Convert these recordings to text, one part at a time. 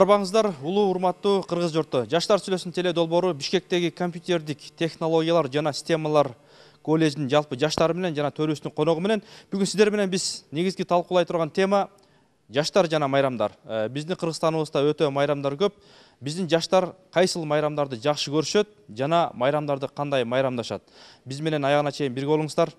Арбаңыздар, улуу урматтуу кыргыз журту. Жаштар сүйлөсүн теле долбоору Бишкектеги компьютердик технологиялар жана системалар колледжинин жалпы жаштары менен жана төрүбүздүн коногу менен бүгүн сиздер менен биз негизги талкуулай турган тема жаштар жана майрамдар. Биздин Кыргызстаныбызда өтө майрамдар көп. Биздин жаштар кайсыл майрамдарды жакшы көрүшөт жана майрамдарды кандай майрамдашат? Биз менен аягына чейин бирге болуңуздар.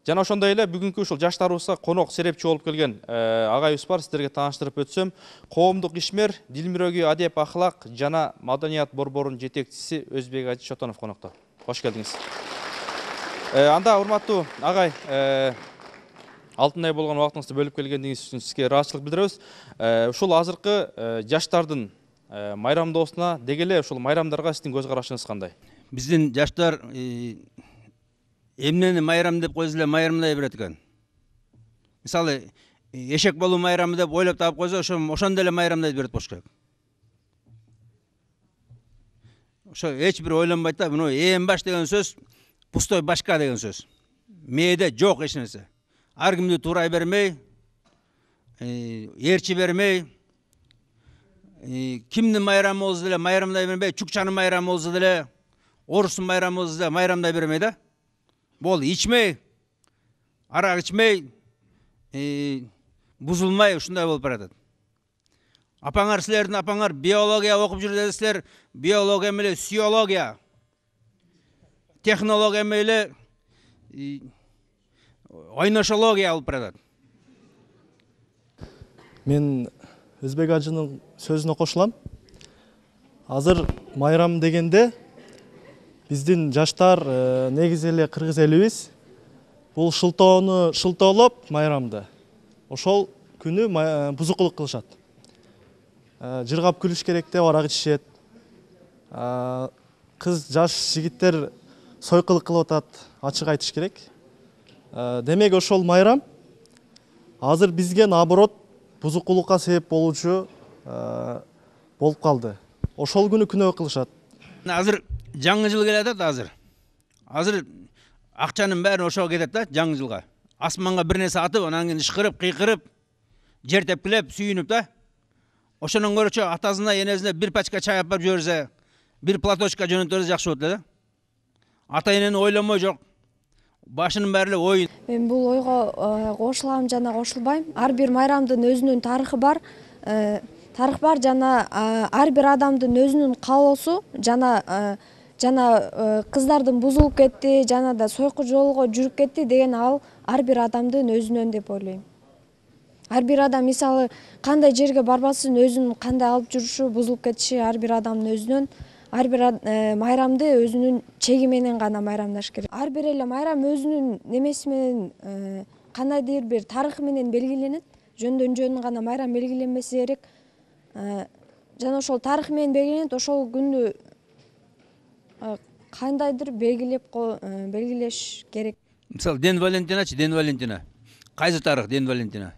Жана ошондой эле бүгүнкү ушул жаштарыбызга конок серепчи болуп келген агайыбыз бар. Сиздерге тааныштырып өтсөм, коомдук ишмер, дил мирөгү, адеп, ахлак жана маданият борборунун жетекчиси Өзбек Ажи Чотонов конокто. Кош келдиңиз. Анда урматтуу агай, алтындай болгон убактыңызды бөлүп келгениңиз үчүн сизге ыраазычылык билдиребиз. Ушул азыркы жаштардын майрамдоосуна деги эле ушул майрамдарга сиздин көз карашыңыз кандай? Биздин жаштар эмнени майрам деп койсо эле майрамдай берет экен. Мисалы, эшек болуу майрамы деп ойлоп таап койсо, ошондой эле майрамдай берет болуш керек. Ошо эч бир ойлонбойт да, муну ээн баш деген сөз пустой башка деген сөз. Мээде жок эч нерсе. Ар кимди туурай бермей, ээрчи бермей, кимдин майрамы болсо деле майрамдай бермей, чукчанын майрамы болсо деле, орустун майрамы болсо деле майрамдай бермей да. Бол ичмей, арак ичмей, бузулмай ушундай болуп баратат. Апаңар, силердин апаңар биология окуп жүр десилер, биология менен сиология, технология менен ойношология болуп баратат. Мен Өзбек Ажынын сөзүнө кошулам. Азыр майрам дегенде биздин жаштар негизи эле кыргыз элибиз бул шылтоону шылтоолоп майрамды. Ошол күнү бузукулук кылышат. Жыргап күлүш керек деп арак ичишет. Кыз жаш жигиттер сойкулук кылып атат, ачык айтыш керек. Демек ошол майрам азыр бизге наоборот бузукулукка себеп болуучу болуп калды. Ошол күнү күнөө кылышат. Азыр жаңы жыл келатат азыр. Азыр акчанын баары ошого кетет да, жаңы жылга. Асманга бир нерсе атып, анан кийин ышкырып, кыйкырып, жер тепкилеп, сүйүнүп да. Ошонун көрөчө атасына, энесине бир пачка чай алып барып жиберсе, бир платочка жөнөтөрсө жакшы болот эле да. Ата энени ойломой жок. Башынын баары эле оюн. Мен бул ойго кошулам жана кошулбайм. Ар бир майрамдын өзүнүн тарыхы бар. Тарых бар жана ар бир адамдын өзүнүн каалоосу жана кыздардын бузулуп кетти, жана да сойку жолго жүрүп кетти деген ал ар бир адамдын өзүнөн деп ойлойм. Ар бир адам мисалы кандай жерге барбасын өзүнүн кандай алып жүрүшү, бузулуп кетиши ар бир адамдын өзүнөн. Ар бир майрамды өзүнүн чеги менен гана майрамдаш керек. Ар бир эле майрам өзүнүн немеси менен кандайдыр бир тарыхы менен белгиленет. Жөндөн жөн гана майрам белгиленбесе керек. Жана ошол тарых менен белгиленет, ошол күндү кандайдыр белгилеш керек. Мисалы, Ден Валентиначы, Ден Валентина. Кайсы тарых Ден Валентина?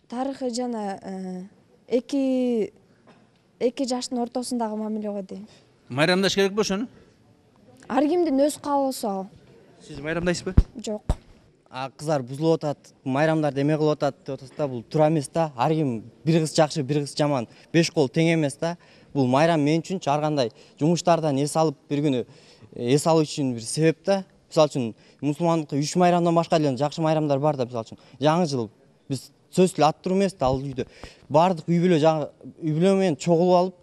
Тарыхы жана эки жаштын ортосундагы мамиле дейм. Майрамдаш керек бе ошону? Ар кимдин өз каалоосу ал. Сиз майрамдайсызбы? Жок. Кыздар бузулуп атат, майрамдар эме кылып атат деп атат да, бул туура эмес да. Ар ким бир кыз жакшы, бир кыз жаман, беш кол тең эмес да. Бул майрам мен үчүн ар кандай жумуштардан эс алып, бир күнү эс алуу үчүн бир себеп да. Мисалы үчүн мусулмандыкта 3 майрамдан башка эле жакшы майрамдар бар да. Мисалы үчүн жаңы жыл биз сөз эле ат туруп эмес да, ал үйдө баардык үй бүлө менен чогулуп алып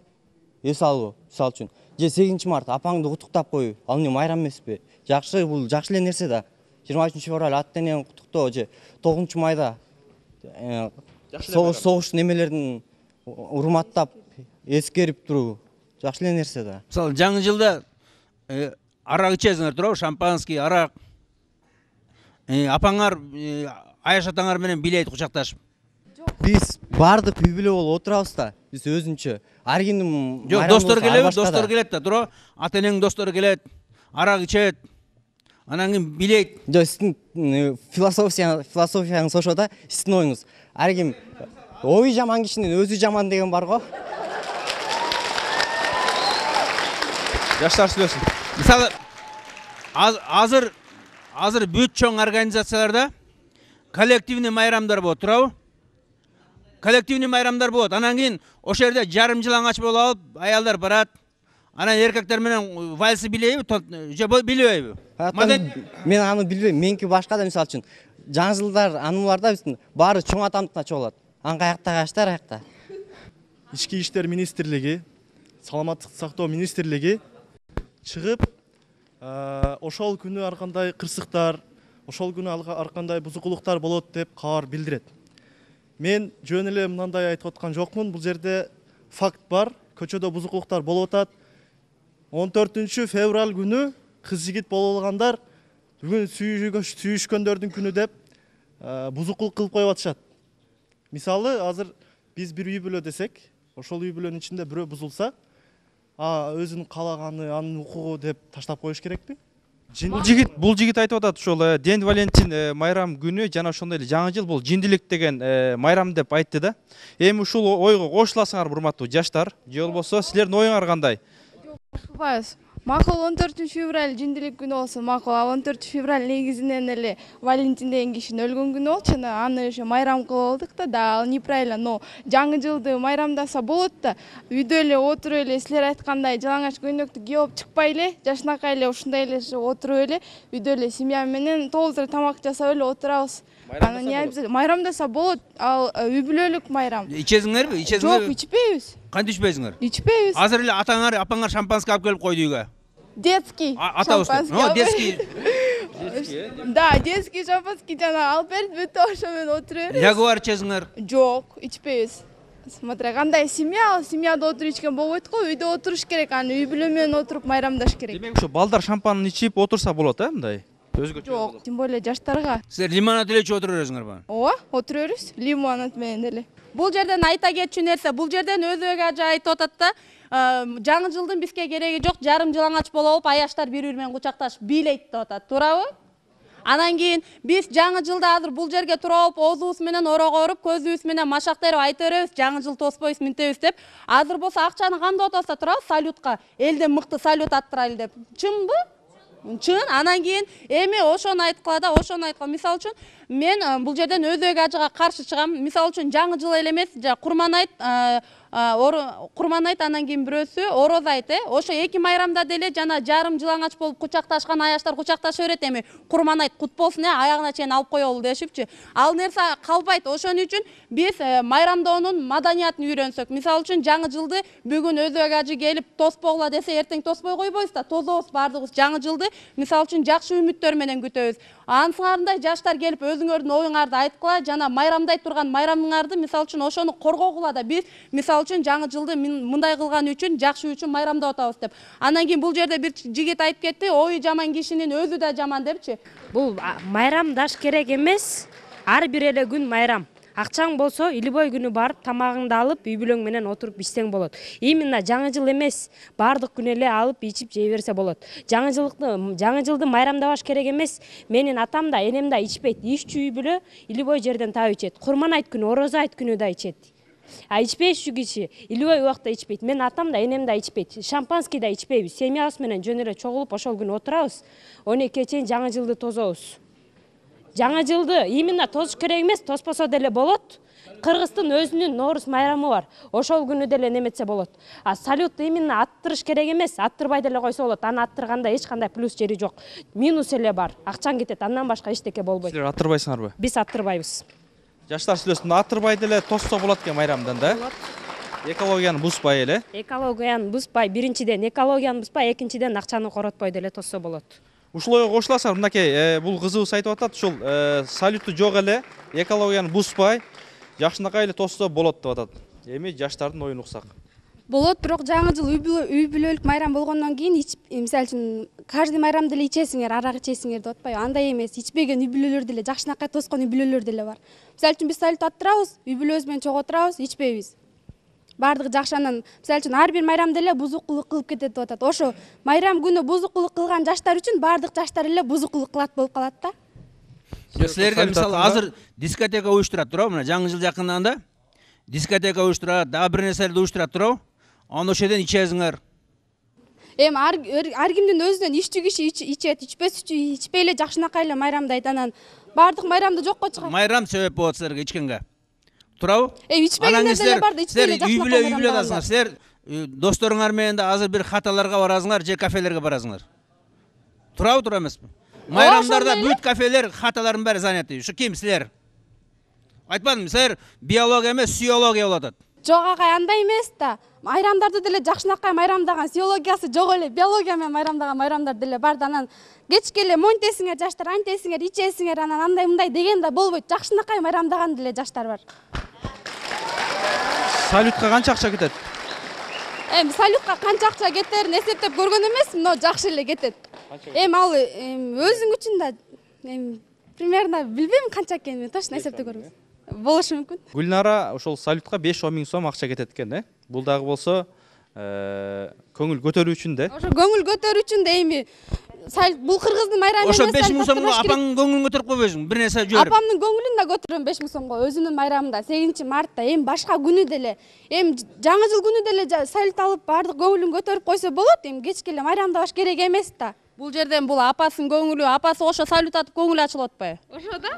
эс алуу. Мисалы үчүн же 8 март апаңды куттуктап коюу, ал эмне майрам эмеспи? Жакшы, бул жакшы эле нерсе да. 23 февраль ат энени куттуктоо же 9 майда согуш немелерин урматтап эскерип туруу жакшы эле нерсе да. Мисалы, жаңы жылда арак ичесиңер туурабы? Шампанский, арак. Апаңар, Аяш атаңар менен билейт кучакташып. Биз бардык үй бүлө болуп отурабыз да. Биз өзүнчө ар кимдин жок, достор келеби? Достор келет да, туурабы? Ата энеңдин достору келет, арак ичет. Анан кийин билейт. Жок, сиздин философияңыз ошо да, сиздин оюңуз. Ар ким ою жаман кишинин өзү жаман деген бар го. Жаштар сүйлөсүн. Мисалы, азыр бүт чоң организацияларда коллективный майрамдар болот, туурабы? коллективный майрамдар болот. Анан кийин ошол жерде жарым жылаңач болуп алып, аялдар барат. Анан эркектер менен вальсы билейби, же билбейби? Мен аны билбейм. Меники башка да, мисалы үчүн жаңы жылдар анууларда биздин баары чоң атамдыкына чогулат. Анын каякта каштар аякта. Ички иштер министрлиги, саламаттык сактоо министрлиги чыгып, ошол күнү ар кандай кырсыктар, ошол күнү ар кандай бузукулуктар болот деп кабар билдирет. Мен жөн эле мындай айтып аткан жокмун. Бул жерде факт бар. Көчөдө бузукулуктар болуп атат. 14 февраль күнү кыз жигит болуп алгандар бүгүн сүйүшкөндөрдүн күнү деп бузукулук кылып коюп атышат. Мисалы, азыр биз бир үй бүлө десек, ошол үй бүлөнүн ичинде бирөө бузулса, өзүнүн каалаганы, анын укугу деп таштап коюш керекпи? Бул жигит айтып атат ошол Ден Валентин майрам күнү жана ошондой эле жаңы жыл бул жиндилик деген майрам деп айтты да. Эми ушул ойго кошуласыңар, урматтуу жаштар, же болбосо силердин оюңар кандай? Кошулбайбыз. Макул 14 февраль жиндилик күнү болсо макул. 14 февраль негизинен эле Валентин деген кишинин өлгөн күнү болчу. Аны ошо майрам кылып алдык да, ал неправильно. Но жаңы жылды майрамдаса болот да. Үйдө эле отуруп эле силер айткандай жалаңач көйнөктү кийип чыкпай эле, жашынакай эле ушундай эле отуруп эле, үйдө эле семья менен толтура тамак жасап эле отурабыз. Майрамдаса болот. Ал үй бүлөлүк майрам. Ичесиңерби? Жок, ичпейбиз. Кантип ичпейсиңер? Ичпейбиз. Азыр эле атаңар, апаңар шампанский алып келип койду үйгө. Детский. Атабыз. Детский. Да, детский шампанский жана алып берип, бүт ошо менен отуруп беребиз. Ягуар ичесиңер? Жок, ичпейбиз. Смотря кандай семьяда отуруп ичкен болбойт го, үйдө отуруш керек, аны үй бүлө менен отуруп майрамдаш керек. Демек ушу балдар шампанын ичип отурса болот, мындай? Өзгөчө. Жок, тем более жаштарга. Силер лимонад эле ичип отура бересиңерби? Ооба, отура беребиз, лимонад менен эле. Бул жерден айта кетчү нерсе, бул жерден өзүгө ажа айтып атат да, жаңы жылдын бизге кереги жок, жарым жылаңач болуп, аяштар бири-бири менен кучакташып бийлейт деп атат, туурабы? Анан кийин биз жаңы жылда азыр бул жерге туруп, оозубуз менен орого уруп, көзүбүз менен машак терип айта беребиз, жаңы жыл тоспойбуз, минтебиз деп. Азыр болсо акчаны кандай отосо турабыз, салютка, элден мыкты салют аттырайлы деп. Чынбы? Чын. Анан кийин эми ошону айткыла да, ошону айткыла. Мисалы үчүн мен бул жерден өзөк ажыга каршы чыгам. Мисалы үчүн жаңы жыл эле эмес, Курманайт, Курманайт, анан кийин бирөөсү Орозайт, ошо эки майрамда деле жана жарым жылаңач болуп кучакташкан аяштар кучакташа берет. Эми Курманайт кут болсун, аягына чейин алып коелу дешипчи. Ал нерсе калбайт. Ошон үчүн биз майрамдоонун маданиятын үйрөнсөк, мисалы үчүн жаңы жылды бүгүн өзөк ажы келип тоспогула десе, эртең тоспой койбойбуз да, тозобуз баардыгыбыз. Жаңы жылды мисалы үчүн жакшы үмүттөр менен күтөбүз. Ансыңарындай жаштар келип өзүңөрдүн оюңарды айткыла, жана майрамдай турган майрамыңарды мисалы үчүн ошону коргогула да. Биз мисалы үчүн жаңы жылды мындай кылган үчүн, жакшы үчүн майрамдап атабыз деп. Анан кийин бул жерде бир жигит айтып кетти, ою жаман кишинин өзү да жаман депчи. Бул майрамдаш керек эмес, ар бир эле күн майрам. Акчаң болсо, илбой күнү барып, тамагыңды алып, үй бүлөң менен отуруп ичсең болот. Именно жаңы жыл эмес, бардык күн эле алып ичип жей берсе болот. Жаңы жылды майрамдабаш керек эмес. Менин атам да, энем да ичпейт. Иччү үй бүлө илбой жерден таап ичет. Курманайт күнү, Орозайт күнү да ичет. Ичпейчү киши илбой убакта ичпейт. Мен атам да, энем да ичпейт. Шампанский да ичпейбиз. Семьябыз менен жөн эле чогулуп ошол күнү отурабыз. 12-ке чейин жаңы жылды тозобуз. Жаңы жылды именно тозуш керек эмес, тоспосо деле болот. Кыргыздын өзүнүн Ноорус майрамы бар. Ошол күнү деле неметсе болот. Салют именно аттырыш керек эмес, аттырбай деле койсо болот. Аны аттырганда эч кандай плюс жери жок. Минус эле бар. Акчаң кетет, андан башка эчтеке болбойт. Силер аттырбайсыңарбы? Биз аттырбайбыз. Жаштар сүйлөсүн, аттырбай деле тосса болот экен майрамдан да? Экологияны бузбай эле? Экологияны бузбай, биринчиден экологияны бузбай, экинчиден акчаны коротпой деле тосса болот. Ушул ойго кошуласыңар, мынакей бул кызыбыз айтып атат, ушул салютту жок эле, экологияны бузбай, жакшынакай эле тосса болот деп атат. Эми жаштардын оюн уксак. Болот, бирок жаңы жыл үй бүлөлүк майрам болгондон кийин мисалы үчүн каждый майрамда эле ичесиңер, арак ичесиңер деп атпайбы? Андай эмес, ичпеген үй бүлөлөр деле, жакшынакай тоскон үй бүлөлөр деле бар. Мисалы үчүн биз салют аттырабыз, үй бүлөбүз менен чогуу отурабыз, ичпейбиз. Бардыгы жакшы. Анан мисалы үчүн ар бир майрамда эле бузукулук кылып кетет деп атат. Ошо майрам күнү бузукулук кылган жаштар үчүн бардык жаштар эле бузукулук кылат болуп калат да. Силерде мисалы азыр дискотека уюштурат туурабы? Мына жаңы жыл жакындаганда дискотека уюштурат, дагы бир нерселерди уюштурат туурабы? Аны ошол жерден ичесиңер. Эми ар кимдин өзүнөн иччү киши ичет, ичпей эле жакшынакай эле майрамдайт. Анан бардык майрамды жокко чыгат. Майрам себеп болот силерге ичкенге. Туурабы? Ичпегендер деле бар да, ичпей эле Силер үй бүлө жакшынакай атасыңар. Силер досторуңар менен да азыр бир хаталарга барасыңар, же кафелерге барасыңар. Туурабы, туура эмеспи? Майрамдарда бүт кафелер хаталардын баары занят. Ушу ким силер? Айтпадым, силер биология эмес, сиология болуп атат. Жок агай, андай эмес да. Майрамдарды деле жакшынакай майрамдаган сиологиясы жок эле, биология менен майрамдаган майрамдар деле бар да, анан кечке эле монтесиңер жаштар, антесиңер, ичесиңер, анан андай мындай деген да болбойт. Жакшынакай майрамдаган деле жаштар бар. Салютка канча акча кетет? Салютка канча акча кетерин эсептеп көргөн эмесмин, но жакшы эле кетет. Ал өзүң үчүн да примерно билбейм канча экенин, точно эсептеп көрбөйм. Болушу мүмкүн. Гүлнара ошол салютка 5-10 миң сом акча кетет экен, Бул дагы болсо көңүл көтөрүү үчүн да. Ошо көңүл көтөрүү үчүн да бул кыргыздын майрамы эмес. Ошо 5 миң сомго апаңдын көңүлүн көтөрүп койбойсуң, бир нерсе жиберип. Апамдын көңүлүн да көтөрөм 5 миң сомго, өзүнүн майрамында 8-мартта, башка күнү деле, жаңы жыл күнү деле салют алып баардык көңүлүн көтөрүп койсо болот, кечке эле майрамдабаш керек эмес да. Бул жерден бул апасынын көңүлү, апасы ошо салют атып көңүлү ачылып атпайбы? Ошо да.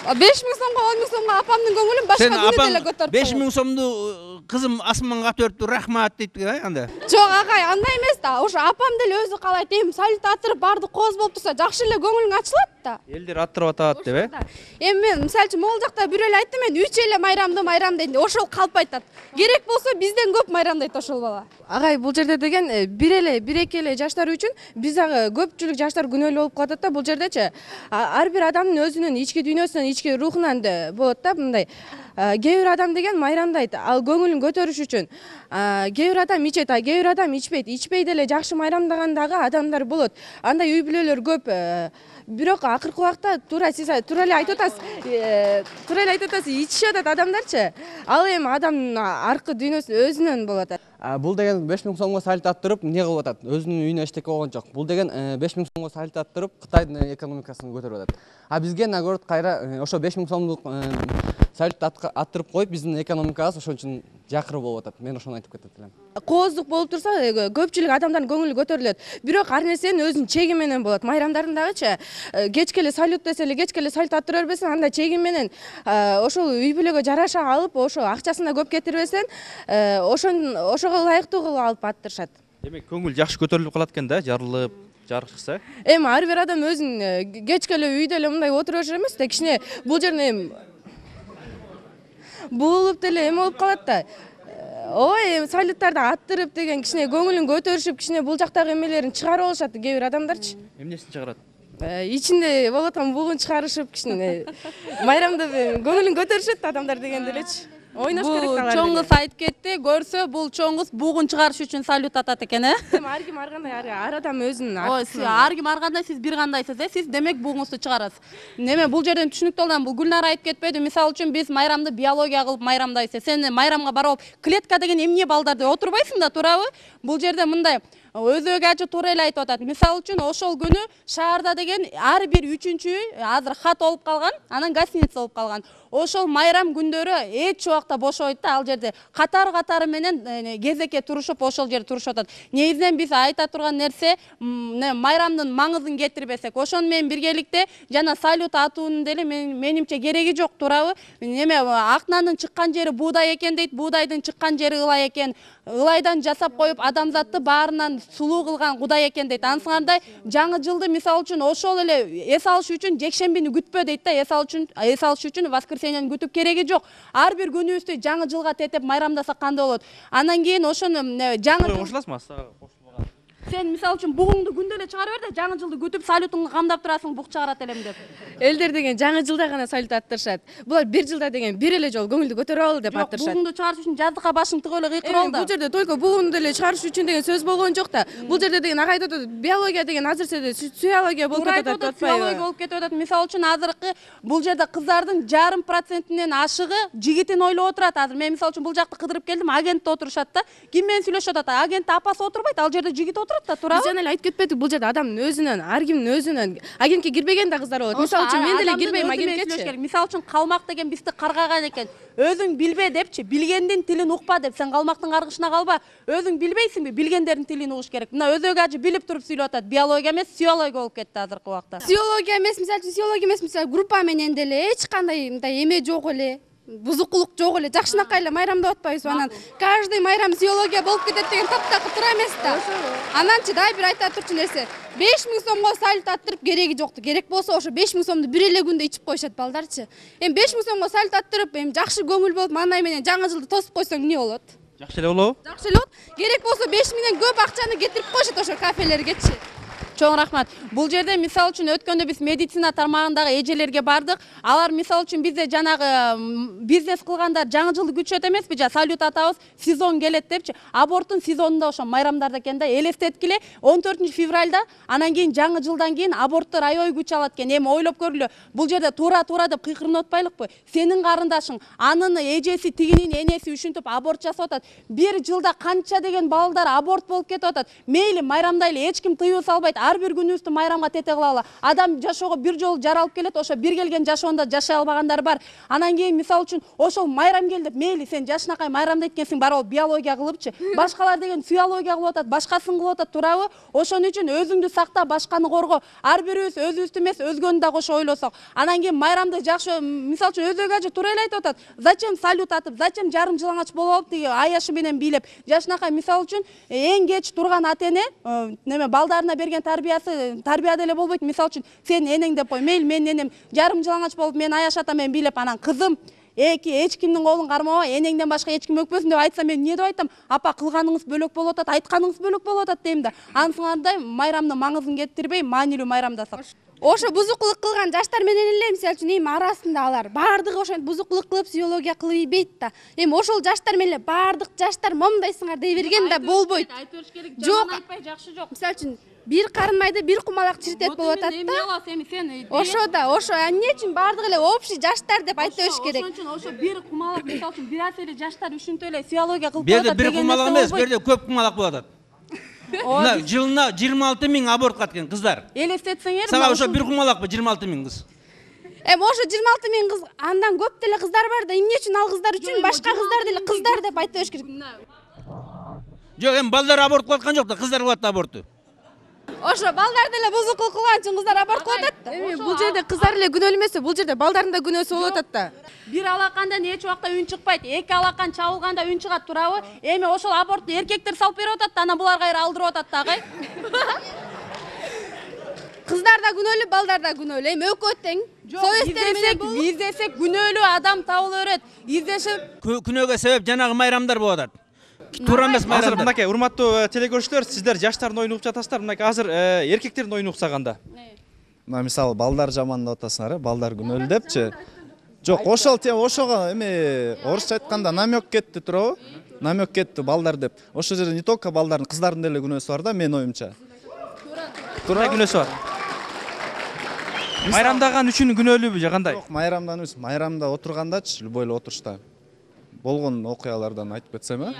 5 миң сомго, 10 миң сомго апамдын көңүлүн башка күнү деле көтөрүп. 5 миң сомду кызым асманга атып рахмат дейт анда. Жок агай, андай эмес да. Ошо апам деле өзү каалайт, салют атырып баардык кооз болуп турса, жакшы эле көңүлүң ачылат да. Элдер аттырып атат деп, Мен мисалы үчүн могул жакта бирөө эле айтты, мен 3 эле майрамды майрамдайм деп, ошол калп айтат. Керек болсо бизден көп майрамдайт ошол бала. Агай, бул жерде деген бир эки эле жаштар үчүн биз дагы көпчүлүк жаштар күнөөлүү болуп калат да. Бул жердечи ар бир адамдын өзүнүн ички дүйнөсүнөн, ички рухунан болот да мындай. Кээ бир адам деген майрамдайт, ал көңүлүн көтөрүш үчүн. Кээ бир адам ичет, кээ бир адам ичпейт. Ичпей деле жакшы майрамдаган дагы адамдар болот. Андай үй бүлөлөр көп. Бирок акыркы убакта туура эле айтып атасыз, ичишип атат адамдарчы. Ал адамдын аркы дүйнөсү өзүнөн болот. Бул деген 5 миң сомго салют аттырып эмне кылып атат? Өзүнүн үйүнө эчтеке болгон жок. Бул деген 5 миң сомго салют аттырып Кытайдын экономикасын көтөрүп атат. Бизге наоборот кайра ошо 5 миң сомдук салют аттырып коюп, биздин экономикабыз ошон үчүн жакыры болуп атат. Мен ошону айтып кетет элем. Кооздук болуп турса, көпчүлүк адамдардын көңүлү көтөрүлөт. Бирок ар нерсенин өзүнүн чеги менен болот. Майрамдардын дагычы кечке эле салют десе эле, кечке эле салют аттыра бербесең, анда чеги менен ошол үй бүлөгө жараша алып, ошо акчасын да көп кетирбесең, ошого ылайыктуу кылып алып аттырышат. Демек, көңүл жакшы көтөрүлүп калат экен да, жарылып, жаркырса. Ар бир адам өзүн кечке эле үйдө эле мындай отура беришер эмес да, кичине бул жерден буулуп деле болуп калат да. Ой, салюттарды аттырып деген кичине көңүлүн көтөрүшүп, кичине бул жактагы эмелерин чыгарып алышат кээ бир адамдарчы. Эмнесин чыгарат? Ичинде болот аткан бугун чыгарышып, кичине майрамда көңүлүн көтөрүшөт адамдар деген делечи. Ойнош керек алар. Бул чоң кыз айтып кетти, көрсө бул чоң кыз бугун чыгарыш үчүн салют атат экен, Ар ким ар кандай, ар адам өзүнүн аркысы. Ар ким ар кандай, сиз бир кандайсыз, Сиз демек бугуңузду чыгарасыз. Неме бул жерден түшүнүктүү болгон, бул Гүлнара айтып кетпеди, мисалы үчүн биз майрамды биология кылып майрамдайбыз. Сен майрамга барып, клетка деген эмне балдар деп отурбайсың да, туурабы? Бул жерде мындай өзөгө ачы туура эле айтып атат. Мисалы үчүн ошол күнү шаарда деген ар бир 3-чү азыр хат болуп калган, анан гостиница болуп калган. Ошол майрам күндөрү эч убакта бошойт да, ал жерде катары менен кезекке турушуп ошол жерде турушуп атат. Негизинен биз айта турган нерсе майрамдын маңызын кетирбесек, ошону менен биргеликте жана салют атуунун деле менимче кереги жок, туурабы? Акнанын чыккан жери буудай экен дейт, буудайдын чыккан жери ылай экен. Ылайдан жасап коюп адамзатты баарынан сулуу кылган Кудай экен дейт. Ансыңардай жаңы жылды мисалы үчүн ошол эле эс алыш үчүн жекшембини күтпө дейт да, эс алыш үчүн воскресеньени күтүп кереги жок. Ар бир күнүбүздү жаңы жылга тетеп майрамдасак кандай болот? Анан кийин ошону жаңы кошуласызбы? Сен мисалы үчүн бугуңду күндө эле чыгара бер да, жаңы жылды күтүп салютуңду камдап турасың, бук чыгарат элем деп. Элдер деген жаңы жылда гана салют аттырышат. Булар бир жылда деген бир эле жолу көңүлдү көтөрүп алалы деп аттырышат. Бугуңду чыгарыш үчүн жаздыкка башың тыгып эле кыйкырып ал да. Бул жерде только бугуңду деле чыгарыш үчүн деген сөз болгон жок да. Бул жерде деген ага айтып атат, биология деген азырча сиология болуп кетип атат. Биология болуп кетип атат. Мисалы үчүн азыркы бул жерде кыздардын 0,5%-нен ашыгы жигитин ойлоп отурат. Азыр мен мисалы үчүн бул жакты кыдырып келдим, агентте отурушат да. Ким менен сүйлөшүп атат? Агентте апасы отурбайт, ал жерде жигит отурат. болот да, туурабы? Биз жана эле айтып кетпедик, бул жерде адамдын өзүнөн, ар кимдин өзүнөн агентке кирбеген да кыздар болот. Мисалы үчүн мен деле кирбейм агентке. Мисалы үчүн калмак деген бизди каргаган экен. Өзүң билбе депчи, билгендин тилин укпа деп. Сен калмактын каргышына калба. Өзүң билбейсиңби? Билгендердин тилин угуш керек. Мына өзөгү ажы билип туруп сүйлөп атат. Биология эмес, сиология болуп кетти азыркы убакта. Сиология эмес, мисалы үчүн сиология эмес, мисалы группа менен деле эч кандай мындай эме жок эле. Бузукулук жок эле, жакшынакай эле майрамдап атпайбызбы? Анан каждый майрам сиология болуп кетет деген таптакы туура эмес да. Ананчы дагы бир айта турчу нерсе, 5000 сомго салют аттырып кереги жокту. Керек болсо ошо 5000 сомду бир эле күндө ичип коюшат балдарчы. Эми 5000 сомго салют аттырып, эми жакшы көңүл болуп, мандай менен жаңы жылды тосуп койсоң эмне болот? Жакшы эле болобу? Жакшы эле болот. Керек болсо 5000ден көп акчаны кетирип коюшат ошо кафелергечи. Чоң рахмат. Бул жерде мисалы үчүн өткөндө биз медицина тармагындагы эжелерге бардык. Алар мисалы үчүн бизде жанагы бизнес кылгандар жаңы жылды күтүшөт эмеспи? Жа салют атабыз, сезон келет депчи. Аборттун сезонунда ошо майрамдарда экен да. Элестеткиле 14 февралда, анан кийин жаңы жылдан кийин аборттор аябай күч алат экен. Эми ойлоп көргүлө. Бул жерде туура деп кыйкырынып атпайлыкпы? Сенин карындашың, анын эжеси, тигинин энеси ушинтип аборт жасап атат. Бир жылда канча деген балдар аборт болуп кетип атат. Мейли майрамдайлы, эч ким тыюу салбайт. Ар бир күнүбүздү майрамга тете кылалы. Адам жашоого бир жолу жаралып келет, ошо бир келген жашоонда жашай албагандар бар. Анан кийин мисалы үчүн ошол майрам кел деп, мейли сен жашынакай майрамда эткенсиң, барабы биология кылыпчы. Башкалар деген физиология кылып атат, башкасын кылып атат, туурабы? Ошон үчүн өзүңдү сакта, башканы корго. Ар бирибиз өзүбүздү эмес, өзгөнү да кошо ойлосок. Анан кийин майрамды жакшы, мисалы үчүн өзөгү ажы туура эле айтып атат. Зачем салют атып, зачем жарым жылаңач болуп алып тиги аяшы менен бийлеп. Жашынакай мисалы үчүн эң кеч турган ата-эне неме балдарына берген тарбияда эле болбойт. Мисалы үчүн сен энең деп кой, мейли менин энем жарым жылаңач болуп мен аяш ата менен бийлеп, анан кызым эч кимдин колун кармаба, энеңден башка эч ким өкпөсүн деп айтса, мен эмне деп айтам? Апа, кылганыңыз бөлөк болуп атат, айтканыңыз бөлөк болуп атат дейм да. Анысыңардай майрамдын маңызын кетирбей, маанилүү майрамдасак. Ошо бузукулук кылган жаштар менен эле мисалы үчүн эми арасында алар баардыгы ошентип бузукулук кылып сиология кылып ийбейт да. Эми ошол жаштар менен эле баардык жаштар момдайсыңар дей берген да болбойт. Айтып бериш керек, Жок, айтпай жакшы жок. мисалы үчүн бир карын майды бир кумалак чиртет болуп атат да. Ошо да, ошо эмне үчүн баардыгы эле общий жаштар деп айтып бериш керек. Ошон үчүн ошо бир кумалак, мисалы үчүн бир аз эле жаштар ушинтип эле сиология кылып Берде бир кумалак эмес, берде көп кумалак болуп атат. Мына жылына 26 000 аборт каткен кыздар. Элестетсеңер, Сага ошо бир кумалакпы 26 000 кыз. Эми ошо 26 000 кыз, андан көп деле кыздар бар да, эмне үчүн ал кыздар үчүн башка кыздар деле кыздар деп айтып бериш керек. Жок, эми балдар аборт кылып аткан жок да, кыздар кылат абортту. Ошо балдар деле бузукулук кылган үчүн кыздар аборт кылып атат да. Эми бул жерде кыздар эле күнөөлүү эмес, бул жерде балдардын да күнөөсү болуп атат да. Бир алакандан эч убакта үн чыкпайт. Эки алакан чабылганда үн чыгат, туурабы? Эми ошол абортту эркектер салып берип атат да, анан булар кайра алдырып атат дагы. Кыздар да күнөөлүү, балдар да күнөөлүү. Эми экөө тең. Издесек күнөөлүү адам табыла берет. Издешип Күнөөгө себеп жанагы майрамдар болуп атат. Туура эмес Азыр майрамдар. мынакей урматтуу телекөрүүчүлөр, сиздер жаштардын оюн угуп жатасыздар. Мынакей азыр эркектердин оюн уксаганда. Мына мисалы балдар жаман деп атасыңар, балдар күнөөлүү депчи. Жок, ошол тема ошого эми орусча айтканда намек кетти, туурабы? Намек кетти балдар деп. Ошол жерде не только балдардын, кыздардын деле күнөөсү бар да, менин оюмча. Туура күнөөсү бар. Майрамдаган үчүн күнөөлүүбү же кандай? Жок, майрамдан эмес, майрамда отургандачы, любой эле отурушта болгон окуялардан айтып кетсем,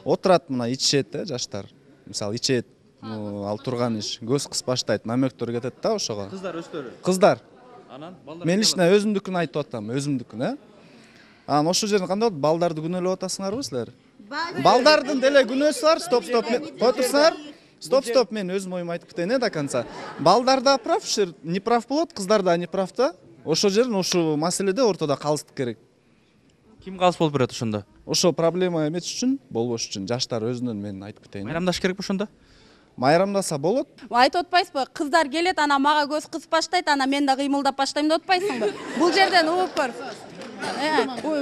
отурат мына ичишет жаштар. Мисалы ичет, ал турган иш, көз кыс баштайт, намектер кетет да ошого. Кыздар өздөрү. Кыздар. Анан балдар. Мен лично өзүмдүкүн айтып атам, өзүмдүкүн, Анан ошол жерде кандай болот? Балдарды күнөөлөп атасыңарбы силер? Балдардын деле күнөөсү бар. Стоп, кой турсаңар. Стоп, мен өзүм оюмду айтып кетейин до конца. Балдар да прав, не прав болот, кыздар да не прав да. Ошол жерден ошол маселеде ортодо калыштык керек. Ким калыс болуп берет ошондо? Ошол проблема эмес үчүн, болбош үчүн жаштар өзүнөн мен айтып кетейин. Майрамдаш керек ошондо? Майрамдаса болот. айтып атпайсызбы? Кыздар келет, ана мага көз кысып баштайт, ана мен да кыймылдап баштайм деп атпайсыңбы? Бул жерден угуп көр.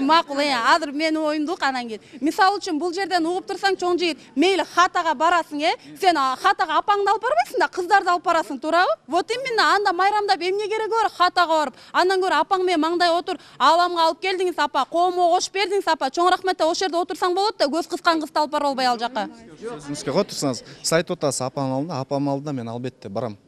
Макул, азыр менин оюмду анан кийин. Мисалы үчүн бул жерден угуп турсаң, чоң жигит, мейли хатага барасың, сен хатага апаңды алып барбайсың да, кыздарды алып барасың, туурабы? Вот именно анда майрамдап эмне кереги бар хатага барып? Андан көрө апаң менен маңдай отур, аламга алып келдиңиз апа, коомго кошуп бердиңиз апа, чоң рахмет деп ошол жерде отурсаң болот да, көз кыскан кызды алып бара албай ал жака. Сизге кой турсаңыз, сиз айтып атасыз апамдын алдында, апамдын алдында мен албетте барам.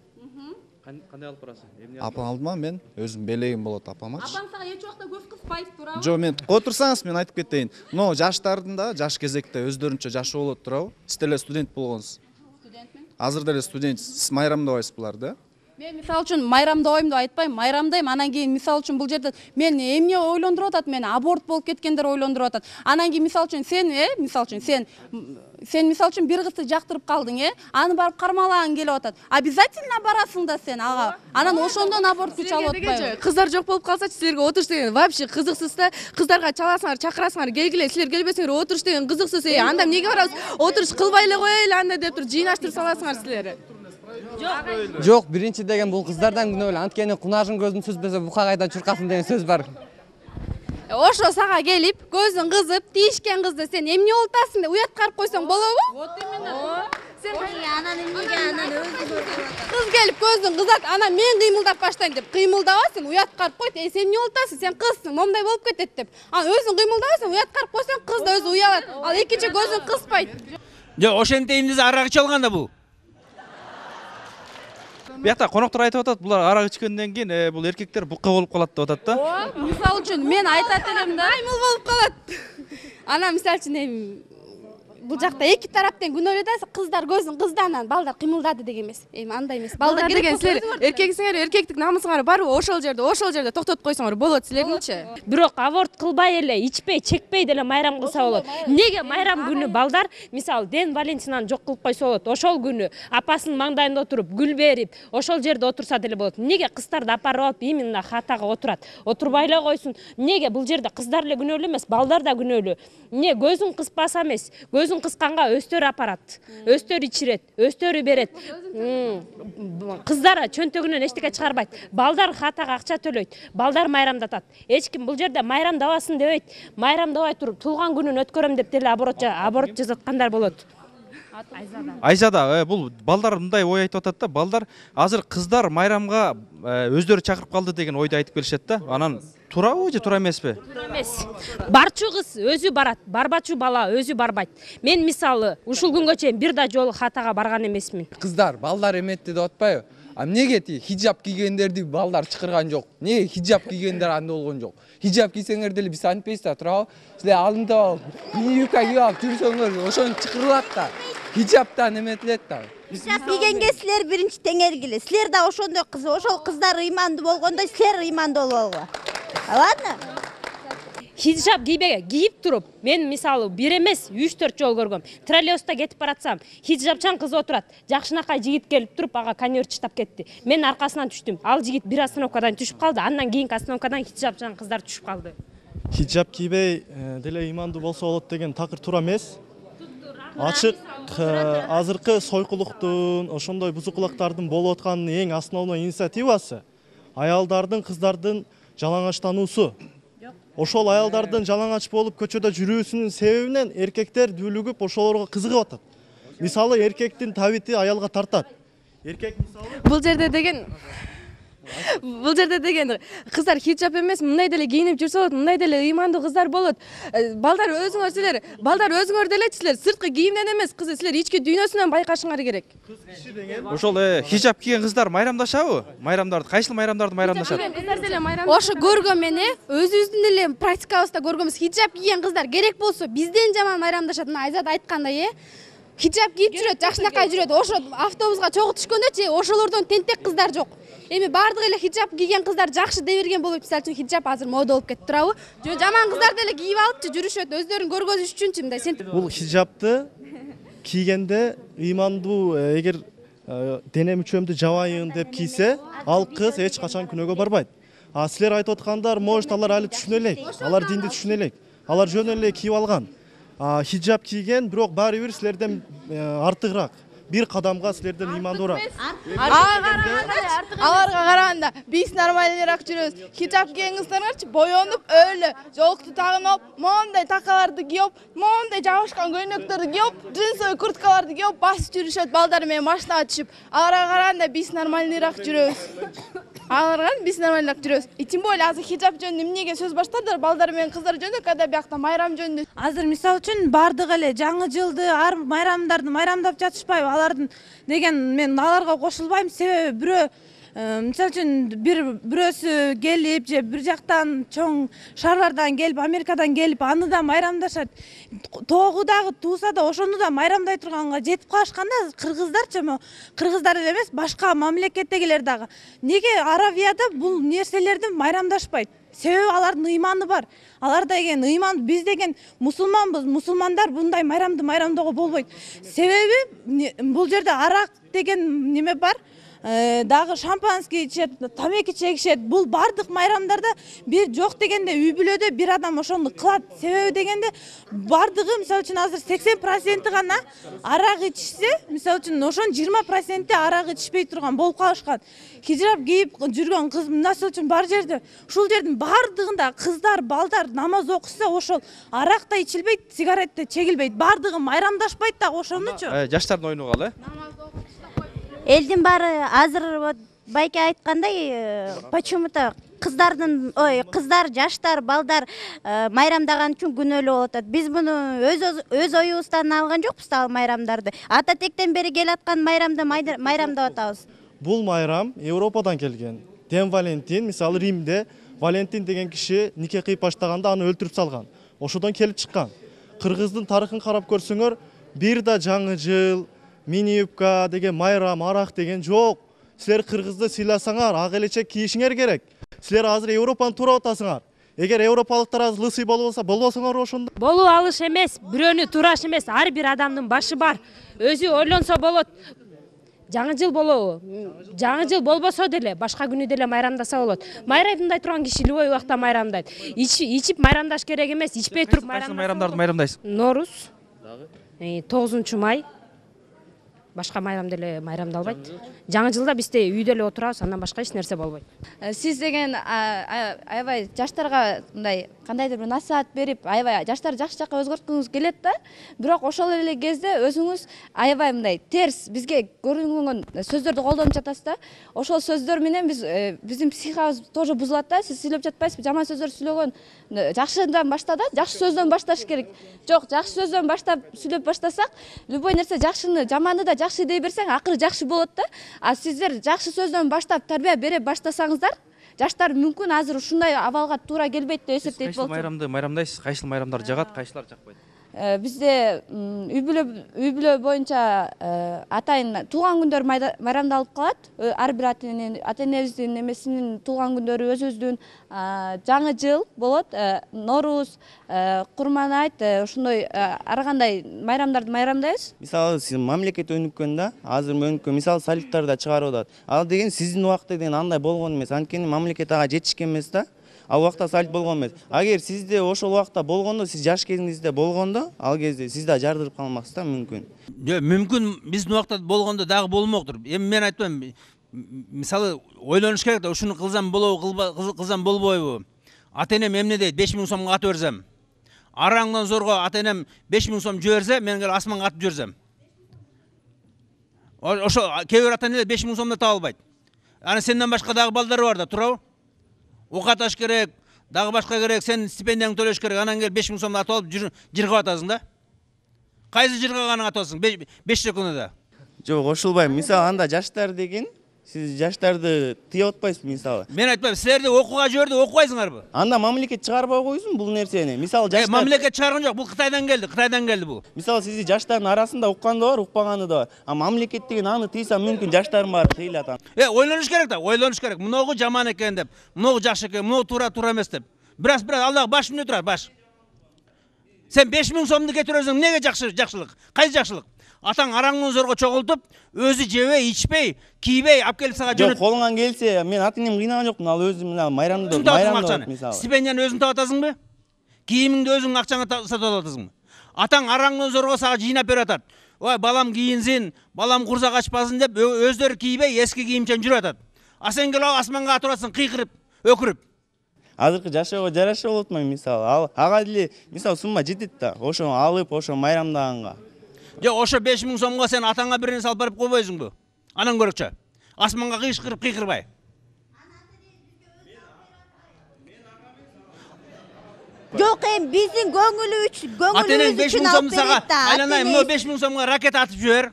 Кандай алып барасың? Апам алдыма мен өзүм белегим болот апамачы. Апаң сага эч убакта көз кыспайт, туурабы? Жо, мен кой турсаңыз мен айтып кетейин. Но жаштардын да жаш кезекте өздөрүнчө жашы болот, туурабы? Сиз деле студент болгонсуз. Студентмин. азыр деле студент, сиз майрамдабайсызбылар да? Мен мисалы үчүн майрамдабайм деп айтпайм, майрамдайм. Анан кийин мисалы үчүн бул жерде мен эмне ойлондуруп атат, мени аборт болуп кеткендер ойлондуруп атат. Анан кийин мисалы үчүн сен мисалы үчүн бир кызды жактырып калдың, аны барып кармалагың келип атат. Обязательно барасың да сен ага. Анан ошондон аборт күч алып атпайбы? Кыздар жок болуп калсачы, силерге отуруш деген вообще кызыксыз да. Кыздарга чаласыңар, чакырасыңар, келгиле, силер келбесеңер отуруш деген кызыксыз. Анда эмнеге барабыз? Отуруш кылбай эле коелу анда деп туруп жыйнаштырып саласыңар силер. Жок, биринчи деген бул кыздардан күнөөлүү. Анткени кунажың көзүн сүзбөсө бука кайдан чуркасын деген сөз бар. Ошо сага келип, көзүң кызып, тийишкен кызды сен эмне болуп атасың деп уяткарып койсоң болобу? Вот именно. Анан эмнеге Кыз келип көзүн кызат, анан мен кыймылдап баштайм деп кыймылдабасың, уяткарып койт. Сен эмне болуп атасың? Сен кызсың, момундай болуп кетет деп. Анан өзүң кыймылдабасың, уяткарып койсоң, кыз да өзү уялат. Ал экинчи көзүн кыспайт. Жок, ошентейин десе арак иче алганда бул. Биякта коноктор айтып атат, булар арак ичкенден кийин бул эркектер бука болуп калат деп атат да. Мисалы үчүн мен айтат элем да, Аймыл болуп калат. Анан мисалы үчүн бул жакта эки тараптан күнөөлүү да, кыздар көзүн кызданан балдар кыймылдады деген эмес. Андай эмес. Балдар деген силер эркексиңер, эркектик намысыңар барбы? Ошол жерде токтотуп койсоңор болот силердинчи. Бирок аборт кылбай эле, ичпей, чекпей деле майрам кылса болот. Неге майрам күнү балдар, мисалы, Ден Валентинаны жок кылып койсо болот. Ошол күнү апасынын маңдайында отуруп, гүл берип, ошол жерде отурса деле болот. Неге кыздарды апарып алып именно хатага отурат? Отурбай эле койсун. Неге бул жерде кыздар эле күнөөлүү эмес, балдар да күнөөлүү. Не көзүн кыспаса эмес, көзүн кысканга өстөрү апарат, өстөрү ичирет, өстөрү берет. Кыздар чөнтөгүнөн эчтеке чыгарбайт. Балдар хатага акча төлөйт. Балдар майрамдатат. Эч ким бул жерде майрамдабасын дебейт. Майрамдабай туруп, туулган күнүн өткөрөм деп деле аборт жасаткандар болот. Айзада, бул балдар мындай ой айтып атат да, балдар азыр кыздар майрамга өздөрү чакырып калды деген ойду айтып келишет да. Анан туурабы же туура эмеспи? Туура эмес. Барчу кыз өзү барат, барбачу бала өзү барбайт. Мен мисалы ушул күнгө чейин бир да жолу хатага барган эмесмин. Кыздар, балдар эметти деп атпайбы? А эмнеге хиджаб кийгендерди балдар чакырган жок? Эмнеге хиджаб кийгендер анда болгон жок? Хиджаб кийсеңер деле биз антпайсыздар, туурабы? Силер алдында алып, юбка кийип алып жүрсөңөр, ошону чакырылат да. Хиджабтан эметилет да. Хиджаб кийгенге силер биринчи теңергиле. Силер да ошондой кыз, ошол кыздар ыймандуу болгондой силер ыймандуу болгула. Ладно? Хиджаб кийип туруп, мен мисалы бир эмес 3-4 жол көргөм. Троллейбуста кетип баратсам, хиджабчан кыз отурат. Жакшынакай жигит келип туруп, ага конверт чыштап кетти. Мен аркасынан түштүм. Ал жигит бир остановкадан түшүп калды, андан кийинки остановкадан хиджабчан кыздар түшүп калды. Хиджаб кийбей деле ыймандуу болсо болот деген такыр туура эмес. Ачык азыркы сойкулуктун, ошондой бузукулуктардын болуп атканын эң основной инициативасы аялдардын, кыздардын жалаңачтануусу. Ошол аялдардын жалаңач болуп көчөдө жүрүүсүнүн себебинен эркектер дүлүгүп ошолорго кызыгып атат. Мисалы эркектин табити аялга тартат. Эркек мисалы Бул жерде деген кыздар хиджаб эмес, мындай деле кийинип жүрсө болот, мындай деле ыймандуу кыздар болот. Балдар өзүңөр деле силер сырткы кийимден эмес, кыз силер ички дүйнөсүнөн байкашыңар керек. Ошол хиджаб кийген кыздар майрамдашабы? Майрамдарды, кайсыл майрамдарды майрамдашат? Ошо көргөм мен, өзүбүздүн эле практикабызда көргөнбүз. Хиджаб кийген кыздар керек болсо бизден жаман майрамдашат. Мына Айзат айткандай, хиджаб кийип жүрөт, жакшынакай жүрөт. Ошо автобуска чогуу түшкөндө ошолордон тентек кыздар жок. Эми бардыгы эле хиджаб кийген кыздар жакшы дей берген болуп, мисалы үчүн хиджаб азыр мода болуп кетип турабы? Жөн жаман кыздар деле кийип алыпчы жүрүшөт, өздөрүн көргөзүш үчүнчү мындай. Сен бул хиджабты кийгенде ыймандуу, эгер дене мүчөмдү жабайын деп кийсе, ал кыз эч качан күнөөгө барбайт. А силер айтып аткандар, может алар али түшүнө элек, алар динди түшүнө элек, алар жөн эле кийип алган. Хиджаб кийген, бирок баары бир силерден артыгыраак. Бир кадамга силерден ыймандуураак. Аларга караганда биз нормальныйраак жүрөбүз. Хиджаб кийген кыздарчы боёнуп, өлө, жолукту тагынып, моундай такаларды кийип, моундай жабышкан көйнөктөрдү кийип, джинсовый курткаларды кийип басып жүрүшөт балдар менен машинага түшүп. Аларга караганда биз нормальныйраак жүрөбүз. И тем более азыр хиджаб жөнүндө эмнеге сөз баштадыр, балдар менен кыздар жөнүндө, када биякта майрам жөнүндө. Азыр мисалы үчүн бардык эле жаңы жылды майрамдарды майрамдап жатышпайбы? Алардын деген мен аларга кошулбайм, себеби бирөө мисалы үчүн бирөөсү келип же бир жактан чоң шаарлардан келип, Америкадан келип, аны да майрамдашат. Тогу дагы тууса да ошону да майрамдай турганга жетип калышканда кыргыздарчы, кыргыздар эле эмес, башка мамлекеттегилер дагы неге Аравияда бул нерселерди майрамдашпайт? Себеби алардын ыйманы бар. Алар деген ыйман, биз деген мусулманбыз. Мусулмандар мындай майрамды майрамдоого болбойт. Себеби бул жерде арак деген неме бар. Дагы шампанский ичет, тамеки чегишет. Бул бардык майрамдарда бир жок дегенде үй бүлөдө бир адам ошону кылат. Себеби дегенде бардыгы мисалы үчүн азыр 80% гана арак ичсе, мисалы үчүн ошонун 20% арак ичпей турган болуп калышкан. Хижаб кийип жүргөн кыз мисалы үчүн бар жерде, ушул жердин бардыгында кыздар, балдар намаз окуса, ошол арак да ичилбейт, сигарет да чегилбейт. Бардыгы майрамдашпайт да ошонучу. Жаштардын ойуну калы? Элдин баары азыр вот байке айткандай, почему-то кыздар, жаштар, балдар майрамдаган үчүн күнөөлүү болуп атат. Биз муну өз оюбуздан алган жокпуз да майрамдарды. Ата тектен бери келаткан майрамды майрамдап атабыз. Бул майрам Европадан келген. Ден Валентин, мисалы Римде Валентин деген киши нике кыйып баштаганда аны өлтүрүп салган. Ошодон келип чыккан. Кыргыздын тарыхын карап көрсөңөр, бир да жаңы жыл, мини юбка деген майрам, арак деген жок. Силер кыргызды сыйласаңар, ак элечек кийишиңер керек. Силер азыр Европаны туурап атасыңар. Эгер европалыктар азыр лысый болбосо, болбосоңор ошондо. Болуу алыш эмес, бирөөнү тураш эмес, ар бир адамдын башы бар. Өзү ойлонсо болот. Жаңы жыл болобу? Жаңы жыл болбосо деле, башка күнү деле майрамдаса болот. Майрамдай турган киши любой убакта майрамдайт. Ичип майрамдаш керек эмес, ичпей туруп майрамдарды майрамдайсыз? Норус. 9-май. Башка майрам деле майрамдалбайт. Жаңы жылда бизде үйдө эле отурабыз, андан башка эч нерсе болбойт. Сиз деген аябай жаштарга мындай кандайдыр бир насаат берип, аябай жаштар жакшы жакка өзгөрткүңүз келет да, бирок ошол эле кезде өзүңүз аябай мындай терс бизге көрүнгөн сөздөрдү колдонуп жатасыз да. Ошол сөздөр менен биздин психикабыз тоже бузулат да. Сиз сүйлөп жатпайсызбы? Жаман сөздөр сүйлөгөн жакшыдан башта да, жакшы сөздөн башташ керек. Жок, жакшы сөздөн баштап сүйлөп баштасак, любой нерсе жакшыны, жаманды да жакшы дей берсең, акыры жакшы болот да. А сиздер жакшы сөздөн баштап тарбия бере баштасаңыздар, жаштар мүмкүн азыр ушундай абалга туура келбейт деп эсептейт болчу. Кайсыл майрамды майрамдайсыз? Кайсыл майрамдар жагат, кайсылар жакпайт? Бизде үй бүлө боюнча атайын туулган күндөр майрамдалып калат. Ар бир ата энебиздин немесинин туулган күндөрү өзүбүздүн, жаңы жыл болот, Норус, Курман айт, ошондой ар кандай майрамдарды майрамдайбыз. Мисалы сиз мамлекет өнүккөн да, азыр өнүккөн, мисалы салюттар да чыгарып атат. Ал деген сиздин убакта деген андай болгон эмес. Анткени мамлекет ага жетишкен эмес да. Ал убакта салют болгон эмес. Агер сизде ошол убакта болгондо, сиз жаш кезиңизде болгондо, ал кезде сиз да жардырып калмаксыз да мүмкүн. Мүмкүн биздин убакта болгондо дагы болмоктур. Эми мен айтпайм, мисалы ойлонуш керек да, ушуну кылсам болобу, кылсам болбойбу? Ата энем эмне дейт? 5000 сомго атып берсем. Араңдан зорго ата энем 5000 сом жиберсе, мен келип асманга атып жиберсем. Ошо кээ бир ата энелер 5000 сомду таба албайт. Аны сенден башка дагы балдары бар да, туурабы? Окаташ керек, дагы башка керек, сен стипендияңды төлөш керек, анан келип 5000 сомду атып алып жыргап атасың да. Кайсы жыргаганың атасың 5 секундада? Жок, ошолбайм. Мисалы анда жаштар деген, сиз жаштарды тыйып атпайсызбы мисалы? Мен айтпайм, силерди окууга жиберди, окубайсыңарбы? Анда мамлекет чыгарбай койсун бул нерсени. Мисалы жаштар мамлекет чыгарган жок, бул Кытайдан келди бул. Мисалы сиз жаштардын арасында уккан да бар, укпаганы да бар. А мамлекет деген аны тыйса мүмкүн жаштардын баары тыйылат. Ойлонуш керек да, ойлонуш керек. Муногу жаман экен деп, муногу жакшы экен, муногу туура эмес деп. Бираз алдагы баш эмне турат, баш. Сен 5000 сомду кетиресиң, эмнеге жакшылык? Кайсы жакшылык? Атаң араңын зорго чогултуп, өзү жебей, ичпей, кийбей, алып келип сага жөнөт. Жок, колуңан келсе, мен ата энем кыйнаган жокмун, ал өзү мына майрамда мисалы. Стипендияны өзүң таап атасыңбы? Кийимиңди өзүң акчаңа сатып алып атасыңбы? Атаң араңын зорго сага жыйнап берип атат. Ой, балам кийинсин, балам курсак ачпасын деп өздөрү кийбей, эски кийимчен жүрүп атат. А сен келип асманга атып атасың, кыйкырып, өкүрүп. Азыркы жашоого жараша болот му мисалы? Ага деле мисалы сумма жетет да, ошону алып, ошо майрамдаганга. Жок, ошо 5000 сомго сен атаңа бир нерсе алып барып койбойсуңбу? Анан көрөкчө. Асманга кыйкырбай. Жок, биздин көңүлүбүз үчүн алып берет да. Айланайын, мына 5000 сомго ракета атып жибер.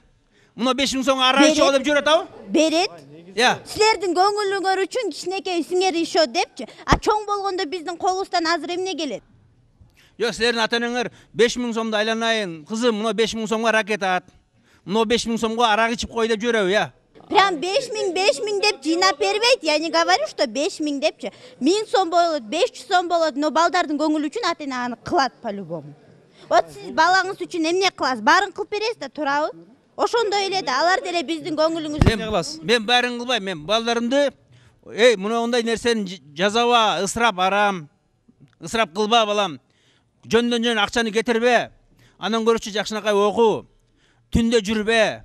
Мына 5000 сомго арак чыгып деп жүрөт абы? Берет. Силердин көңүлүңөр үчүн кичинекей исиңер ишөө депчи. А чоң болгондо биздин колубуздан азыр эмне келет? Yok sizlerin ata-enеңер 5000 сомду айланайын, кызым, мына 5000 сомго ракет ат. Мына 5000 сомго арак ичип кой деп жүрөбү, я. Прям 5000 деп жыйнап бербейт. Я не говорю, что 5000 депчи. 1000 сом болот, 500 сом болот, но балдардын көңүлү үчүн ата-эне аны кылат по-любому. Вот сиз балаңыз үчүн эмне кыласыз? Баарын кылып бересиз да, туурабы? Ошондой эле да, алар деле биздин көңүлүңүздү. Мен баарын кылбайм, мен балдарымды, мына ондай нерсени жазаба, ысырап арам. Ысырап кылба балам. Жөндөн жөн акчаны кетирбе. Анан көрүчү жакшынакай окуу. Түндө жүрбө,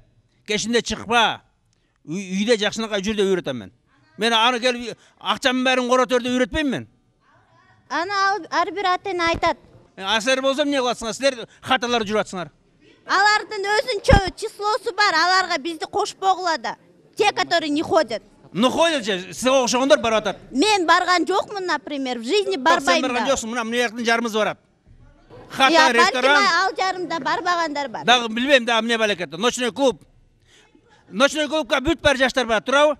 кешинде чыкпа. Үйдө жакшынакай жүр деп үйрөтөм мен. Мен аны келип акчамын баарын коротор деп үйрөтпөйм мен. Аны ар бир ата-эне айтат. Силер болсо эмне кыласыңар? Силер хаталар жүрүп атсыңар. Алардын өзүнчө числосу бар, аларга бизди кошпогула да. Те, которые не ходят. Ну ходят же, сиз окшогондор барып атат. Мен барган жокмун, например, в жизни барбайм да. Сен барган жоксуң, мына жактын жарымыз барат. Хата ресторан. Ал жарымда барбагандар бар. Дагы билбейм, дагы эмне бар экен. Ночной клуб. Ночной клубка бүт бар жаштар барат, туурабы?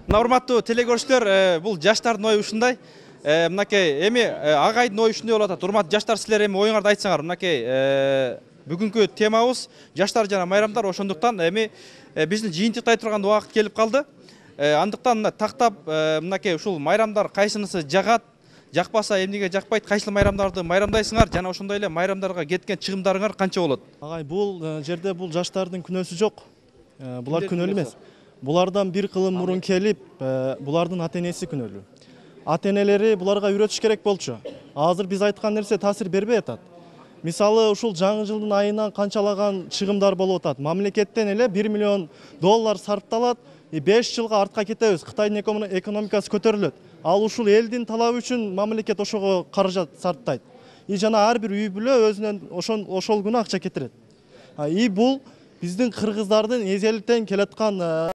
Мына урматтуу телекөрүүчүлөр, бул жаштардын ою ушундай. Мынакей эми агайдын ою ушундай болуп атат. Урматтуу жаштар, силер эми оюңарды айтсаңар. Мынакей бүгүнкү темабыз жаштар жана майрамдар. Ошондуктан эми биздин жыйынтыктай турган убакыт келип калды. Андыктан тактап мынакей ушул майрамдар кайсынысы жагат, жакпаса эмнеге жакпайт, кайсыл майрамдарды майрамдайсыңар жана ошондой эле майрамдарга кеткен чыгымдарыңар канча болот? Агай, бул жерде бул жаштардын күнөөсү жок. Булар күнөөлүү эмес. Булардан бир кылым мурун келип, булардын ата-энеси күнөөлүү. Ата-энелери буларга үйрөтүш керек болчу. Азыр биз айткан нерсе таасир бербей атат. Мисалы, ушул жаңы жылдын айынан канчалаган чыгымдар болуп атат. Мамлекеттен эле 1 миллион доллар сарпталат. 5 жылга артка кетебиз. Кытайдын экономикасы көтөрүлөт. Ал ушул элдин талабы үчүн мамлекет ошого каражат сарптайт. Жана ар бир үй бүлө өзүнөн ошол күнү акча кетирет. Бул биздин кыргыздардын эзелтен келаткан